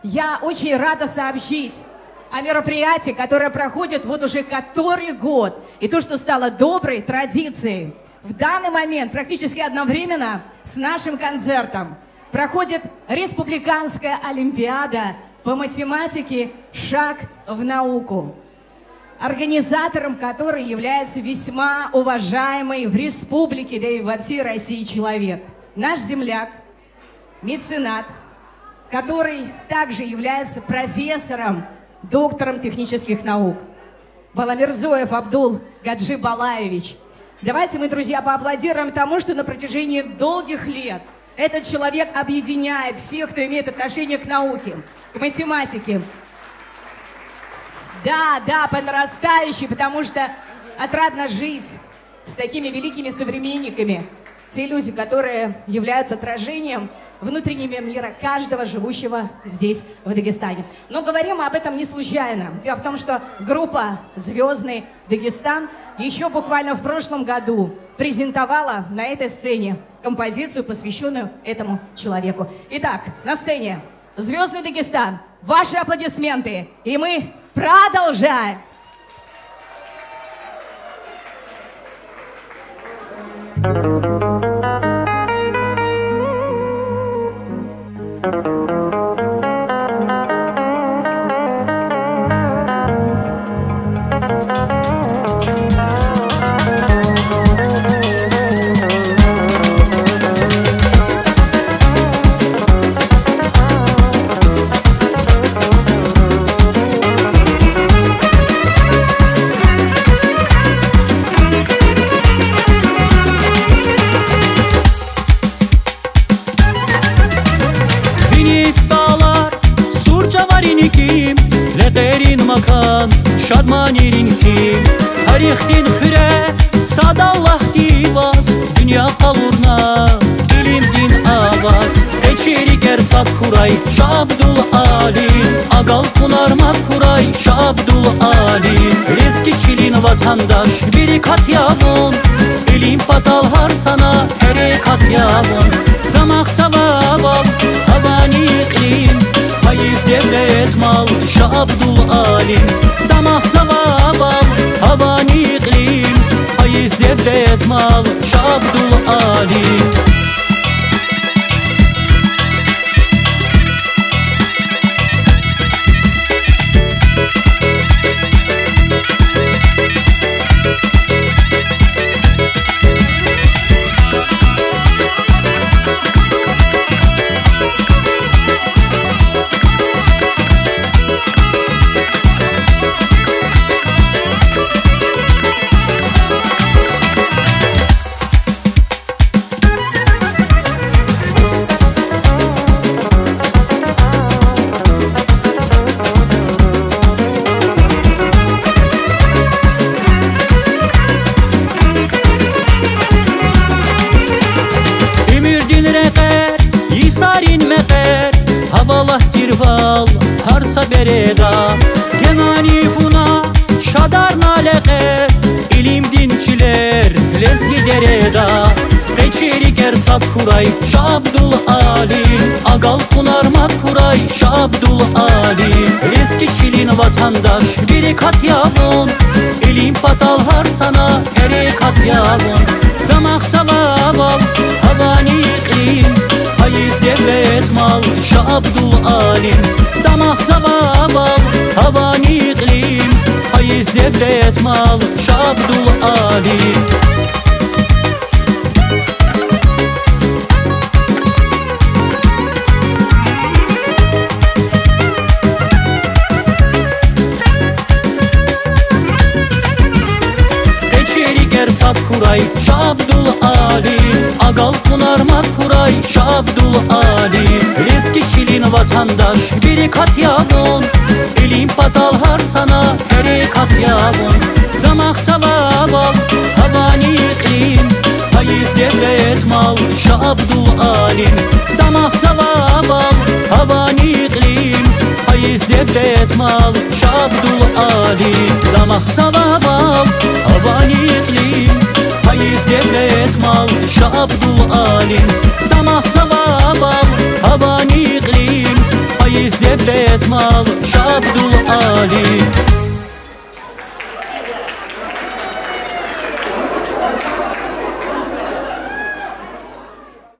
Я очень рада сообщить о мероприятии, которое проходит вот уже который год. И то, что стало доброй традицией. В данный момент, практически одновременно с нашим концертом, проходит Республиканская олимпиада по математике «Шаг в науку», организатором которой является весьма уважаемый в республике, да и во всей России человек. Наш земляк, меценат, который также является профессором, доктором технических наук. Баламирзоев Абдул Гаджи Балаевич. Давайте мы, друзья, поаплодируем тому, что на протяжении долгих лет этот человек объединяет всех, кто имеет отношение к науке, к математике. Да, по нарастающей, потому что отрадно жить с такими великими современниками. Те люди, которые являются отражением внутреннего мира каждого живущего здесь, в Дагестане. Но говорим мы об этом не случайно. Дело в том, что группа «Звездный Дагестан» еще буквально в прошлом году презентовала на этой сцене композицию, посвященную этому человеку. Итак, на сцене «Звездный Дагестан». Ваши аплодисменты. И мы продолжаем. Şadman irinsin, tarixdin xürə, sadallah divaz, dünya qalurna, ilimdin avaz. Keçeri gərsad xuray, Şabdul alim, aqal punarmat xuray, Şabdul alim. Reski çilin vatandaş, biri kat yavun, ilim patalhar sana, her kat yavun. Damaq savabal, havani iklim, Payiz devlet mal, Şabdul alim. Damaq savabal, havani iklim, Payiz devlet mal, Şabdul alim. Bereda Genani funa şadar naleqer İlim dinçiler lezgi dereda Geçeri gersat kuray Şabdul alim Agal punarmak kuray Şabdul alim Lezgi çilin vatandaş biri kat yavun İlim patalhar sana her kat yavun Damaq savabal havani iklim Payiz devlet mal Şabdul alim Damaq savabal, havani iklim, Payiz devlet mal, Şabdul alim. Keçeri gersat xuray, Şabdul alim, Aqal punarmat xuray, Şabdul alim. Reski çilin vatandaş, biri kat yavun, İlim patalhar sana, her kat yavun. Damaq savabal, havani iklim, Payiz devlet mal, Şabdul alim. Damaq savabal, havani iklim, Payiz devlet mal, Şabdul alim. Damaq savabal, havani iklim, Payiz devlet mal, Şabdul alim. Damaq savabal, havani iklim, Payiz devlet devlet malı Şabdul